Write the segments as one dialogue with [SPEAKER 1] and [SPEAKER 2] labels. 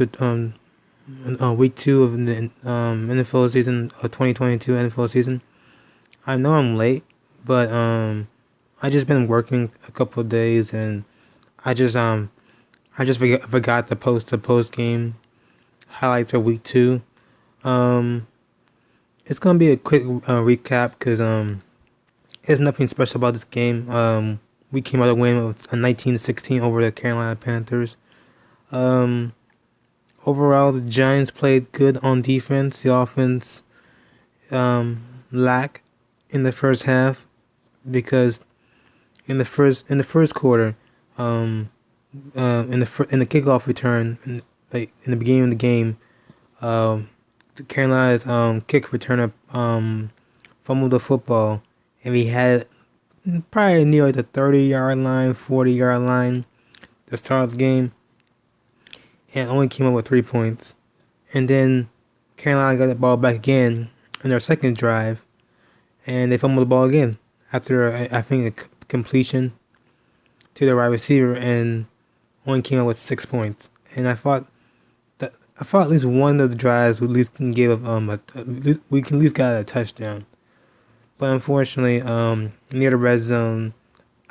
[SPEAKER 1] with week 2 of the NFL season, 2022 NFL season. I know I'm late, but I just been working a couple of days, and I just um I just forgot to post the post game highlights for week 2. Um, it's gonna be a quick recap because there's nothing special about this game. We came out a win of 19-16 over the Carolina Panthers. Um, Overall, the Giants played good on defense. The offense lacked in the first half because in the first quarter, um, in the kickoff return, in the beginning of the game, um, Carolina's kick returner fumbled the football, and we had probably near the 30-yard line, 40-yard line to start the game, and only came up with 3 points. And then Carolina got the ball back again in their second drive, and they fumbled the ball again after I think a completion to the wide receiver, and only came up with 6 points. And I thought at least one of the drives we at least can give we can at least got a touchdown. But unfortunately, near the red zone,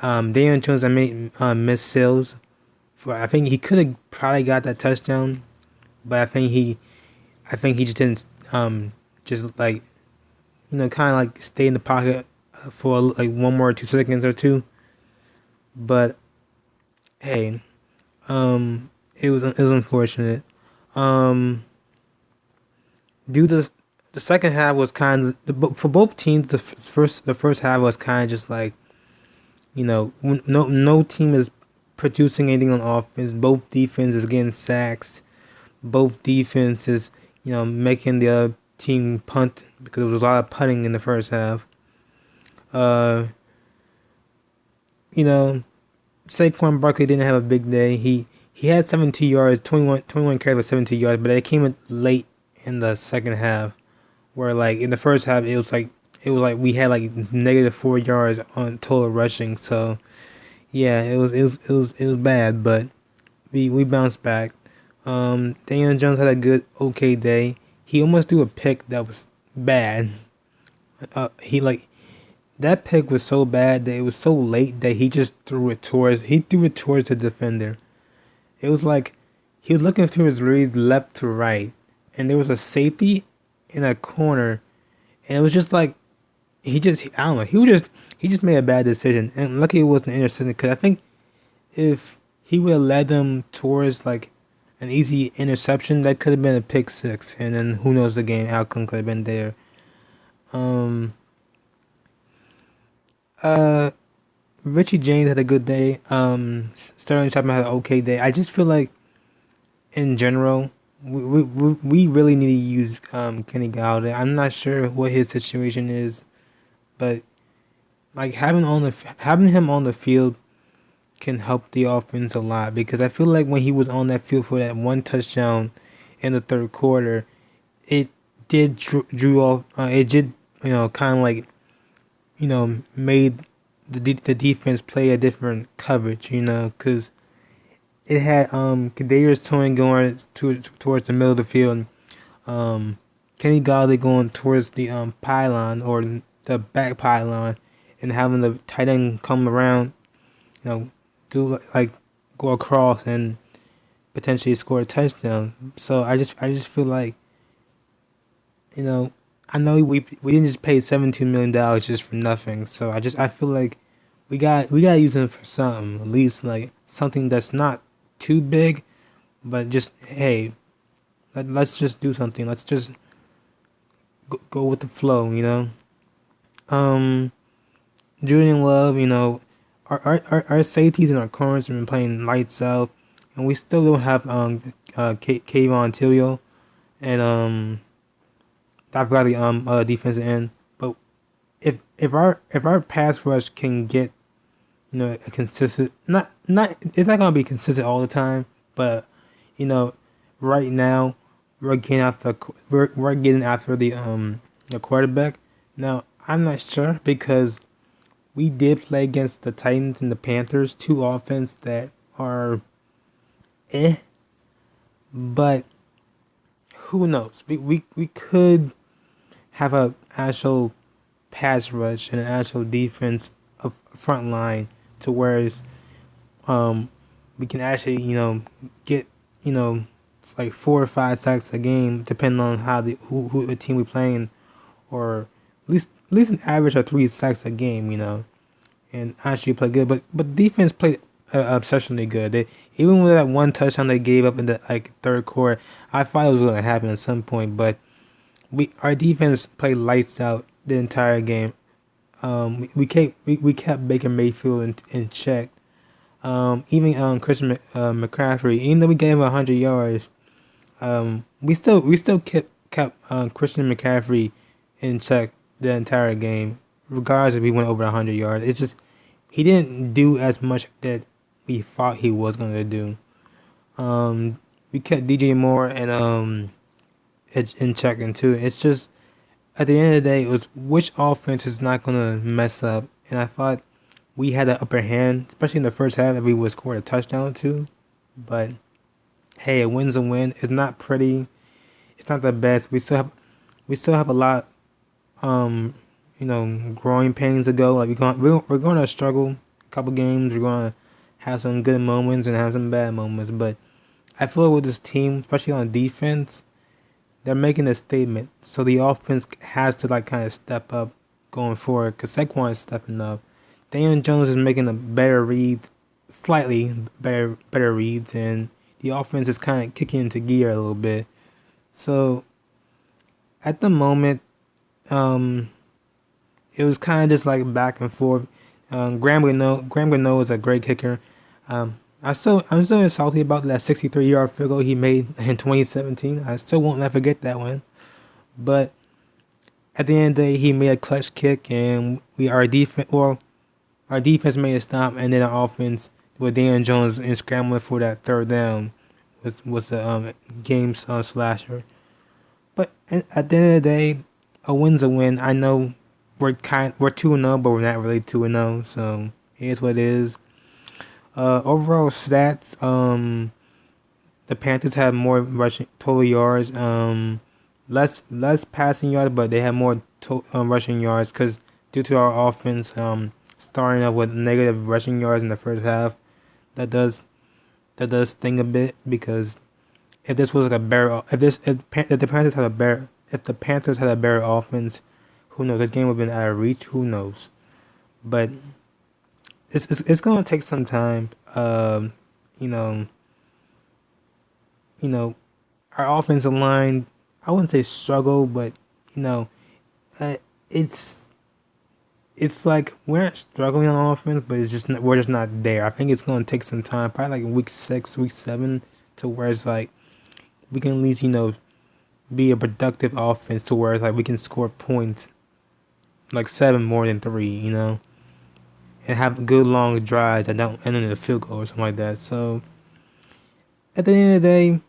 [SPEAKER 1] Daniel Jones I made missed sales. For I think he could have probably got that touchdown, but I think he just didn't just like kind of like stay in the pocket for like 1 more 2 seconds or two. But hey, it was unfortunate. Um, due to the second half was kind of for both teams. The first half was kind of just like no team is producing anything on offense. Both defenses getting sacks. Both defenses making the other team punt because there was a lot of punting in the first half. Uh, you know Saquon Barkley didn't have a big day. He had 72 yards, 21 carries with 72 yards, but it came in late in the second half, where like in the first half it was like we had like -4 yards on total rushing. So yeah, it was bad, but we bounced back. Daniel Jones had a good okay day. He almost threw a pick that was bad. He like that pick was so bad that it was so late that he threw it towards the defender. It was like he was looking through his reads left to right, and there was a safety in a corner, and it was just like I don't know, he just made a bad decision, and lucky it wasn't an interception because I think if he would have led them towards like an easy interception, that could have been a pick six, and then who knows, the game outcome could have been there. Um, uh, Richie James had a good day. Sterling Chapman had an okay day. I just feel like in general, we really need to use Kenny Galladay. I'm not sure what his situation is, but like having him on the field can help the offense a lot because I feel like when he was on that field for that one touchdown in the third quarter, it did drew off. It did kind of like made the defense play a different coverage. Because it had Kadarius Toney going towards the middle of the field, Kenny Galladay going towards the pylon or the back pylon, and having the tight end come around, you know, do like go across and potentially score a touchdown. So I just feel like you know I know we didn't just pay $17 million just for nothing. So I feel like we gotta use him for something, at least like something that's not too big, but just hey, let's just do something. Let's just go with the flow. Um, Julian Love, our safeties and our corners have been playing lights out, and we still don't have Kayvon Tilio and I've got the defensive end. But if our pass rush can get a consistent, not it's not gonna be consistent all the time, but you know right now we're getting after the quarterback. Now I'm not sure because we did play against the Titans and the Panthers, two offense that are eh, but who knows? We could have a actual pass rush and an actual defense of front line to whereas um we can actually get you know like 4 or 5 sacks a game depending on how who the team we playing or at least an average of 3 sacks a game and actually play good but defense played exceptionally good. Even with that one touchdown they gave up in the like third quarter, I thought it was going to happen at some point, but our defense played lights out the entire game. We kept Baker Mayfield in check. Even Christian McCaffrey, even though we gave him 100 yards, we still kept Christian McCaffrey in check the entire game, regardless if we went over 100 yards. It's just he didn't do as much that we thought he was gonna do. We kept DJ Moore and in check and too. It's just at the end of the day, it was which offense is not gonna mess up, and I thought we had an upper hand, especially in the first half that we would score a touchdown too. But hey, a win's a win. It's not pretty. It's not the best. We still have a lot growing pains to go. Like we're going to struggle a couple games. We're going to have some good moments and have some bad moments. But I feel like with this team, especially on defense, they're making a statement. So the offense has to like kind of step up going forward. Cause Saquon is stepping up. Daniel Jones is making a better read, slightly better reads, and the offense is kind of kicking into gear a little bit. So at the moment, um, it was kind of just like back and forth. Graham Gano is a great kicker. I'm still salty about that 63-yard field goal he made in 2017. I still won't never forget that one. But at the end of the day, he made a clutch kick, and our defense made a stop, and then our offense with Dan Jones and scrambling for that third down was the game slasher. But at the end of the day, a win's a win. I know we're 2-0, but we're not really 2-0, so it is what it is. Overall stats, the Panthers had more rushing total yards, less passing yards, but they had more rushing yards because due to our offense starting off with negative rushing yards in the first half, that does that does sting a bit because if this was like a better if the Panthers had a better if the Panthers had a better offense, who knows? The game would have been out of reach. Who knows? But it's gonna take some time. You know, you know, our offensive line. I wouldn't say struggle, but you know, uh, it's it's like we're not struggling on offense, but we're just not there. I think it's gonna take some time, probably like week 6, week 7, to where it's like we can at least be a productive offense to where it's like we can score points like 7 more than 3, and have good long drives that don't end in a field goal or something like that. So at the end of the day,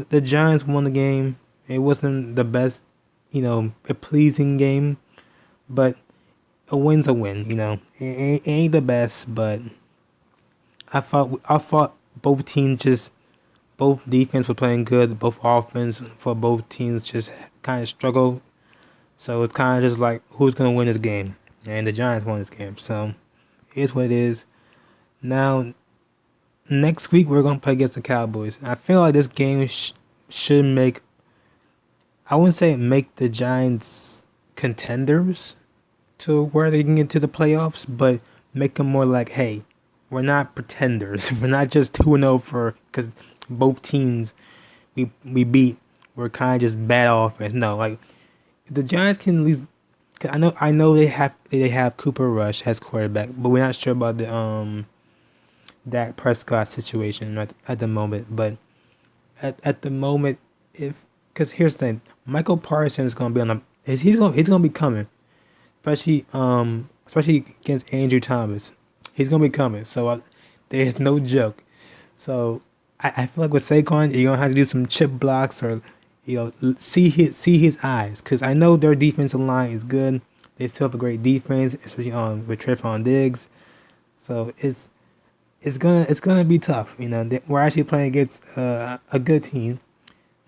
[SPEAKER 1] the Giants won the game. It wasn't the best, a pleasing game, but a win's a win. It ain't the best, but I thought both defense were playing good. Both offense for both teams just kind of struggled. So it's kind of just like who's gonna win this game, and the Giants won this game. So it's what it is. Now next week we're gonna play against the Cowboys. I feel like this game should make. I wouldn't say make the Giants contenders to where they can get to the playoffs, but make them more like, hey, we're not pretenders. We're not just 2-0 for because both teams we beat were kind of just bad offense. No, like the Giants can at least. 'Cause I know they have Cooper Rush as quarterback, but we're not sure about the Dak Prescott situation at the moment. But at the moment, if because here's the thing, Michael Parsons is gonna be on the he's gonna be coming, especially against Andrew Thomas. He's gonna be coming. So there's no joke. So I feel like with Saquon, you're gonna have to do some chip blocks or see his eyes because I know their defensive line is good. They still have a great defense, especially with Trayvon Diggs. So it's gonna be tough. We're actually playing against a good team.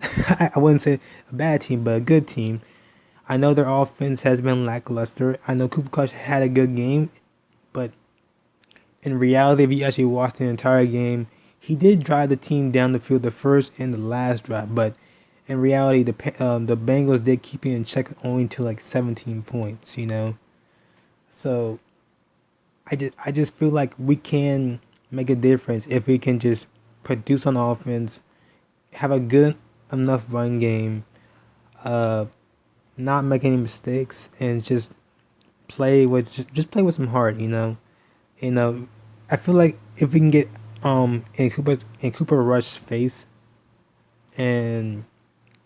[SPEAKER 1] I wouldn't say a bad team, but a good team. I know their offense has been lackluster. I know Cooper Kush had a good game, but in reality, if you actually watch the entire game, he did drive the team down the field the first and the last drive. But in reality, the Bengals did keep it in check only to like 17 points. So I just feel like we can make a difference if we can just produce on offense, have a good enough run game, uh, not make any mistakes, and just play with some heart. You know, I feel like if we can get in Cooper Rush's face and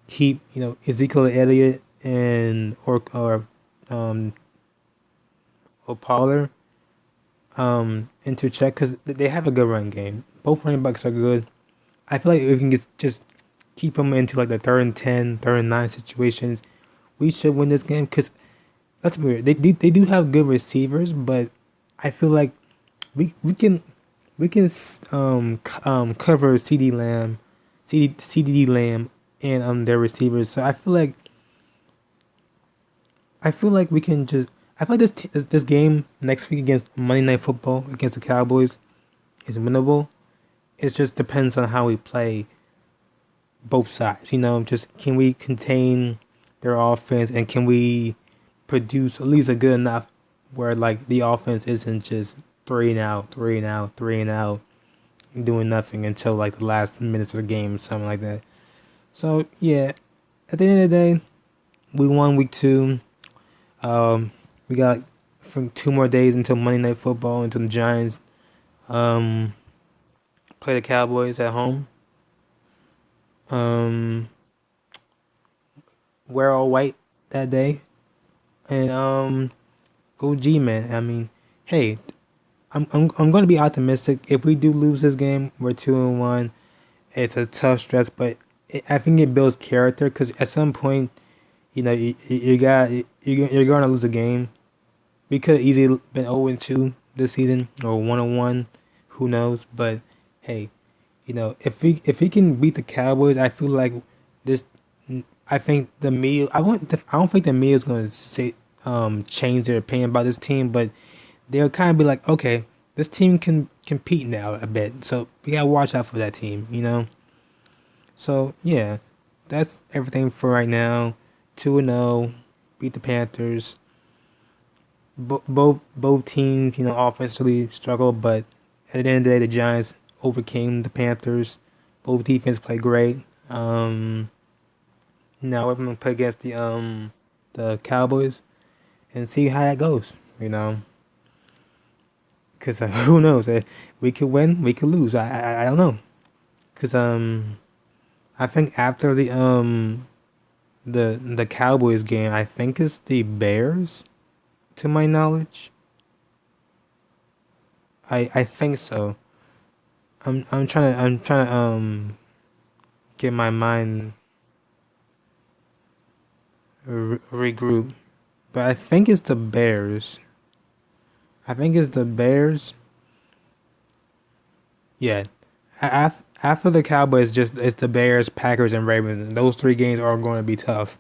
[SPEAKER 1] keep Ezekiel Elliott and um or Pollard into check because they have a good run game. Both running backs are good. I feel like if we can just keep them into like the third and 10, third and 9 situations, we should win this game. Because that's weird. They do have good receivers, but I feel like we can cover CD Lamb and their receivers. So I feel like we can just I feel like this game next week against Monday Night Football against the Cowboys is winnable. It just depends on how we play both sides. Just can we contain their offense and can we produce at least a good enough where like the offense isn't just three and out, three and out, three and out, and doing nothing until like the last minutes of the game, something like that. So yeah, at the end of the day, we won week two. We got from 2 more days until Monday Night Football until the Giants um play the Cowboys at home. Um, wear all white that day and go G man. I mean, hey, I'm gonna be optimistic. If we do lose this game, we're 2-1. It's a tough stretch, but I think it builds character because at some point, you're gonna lose a game. We could have easily been 0-2 this season or 1-1, who knows? But hey, if we can beat the Cowboys, I feel like this. I think the media. I don't think the media is gonna say change their opinion about this team, but they'll kind of be like, okay, this team can compete now a bit, so we gotta watch out for that team. So yeah, that's everything for right now. 2-0, beat the Panthers. Both teams, offensively struggled, but at the end of the day, the Giants overcame the Panthers. Both defense played great. Now we're gonna play against the Cowboys and see how that goes. Because who knows? We could win, we could lose. I don't know. Because I think after the Cowboys game, I think it's the Bears, to my knowledge. I think so. I'm trying to get my mind regroup, but I think it's the Bears. I think it's the Bears. Yeah. After the Cowboys, just it's the Bears, Packers, and Ravens. And those three games are going to be tough.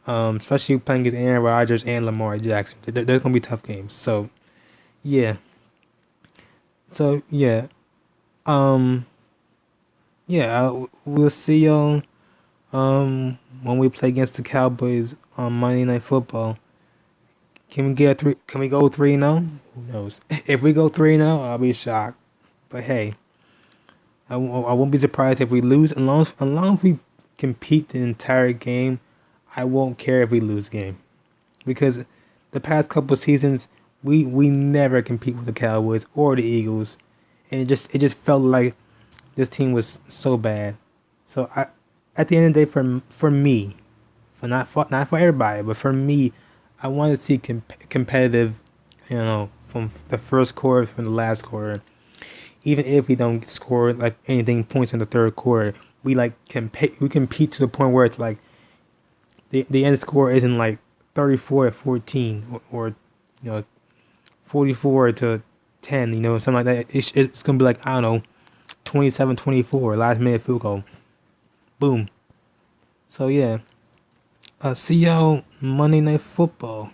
[SPEAKER 1] Especially playing against Aaron Rodgers and Lamar Jackson. They're going to be tough games. So yeah. So yeah. Um. Yeah. We'll see y'all. When we play against the Cowboys on Monday Night Football. Can we get a three? Can we go 3-0? Who knows? If we go 3-0, I'll be shocked. But hey, I won't be surprised if we lose. As long as we compete the entire game, I won't care if we lose the game because the past couple of seasons we never compete with the Cowboys or the Eagles, and it just felt like this team was so bad. So at the end of the day, for me, not for everybody, but for me, I want to see competitive, from the first quarter from the last quarter. Even if we don't score like anything points in the third quarter, we like compete. We compete to the point where it's like the end score isn't like 34-14 or 44-10. Something like that. It's gonna be like I don't know, 27-24 last minute field goal. Boom. So yeah, see y'all Monday Night Football.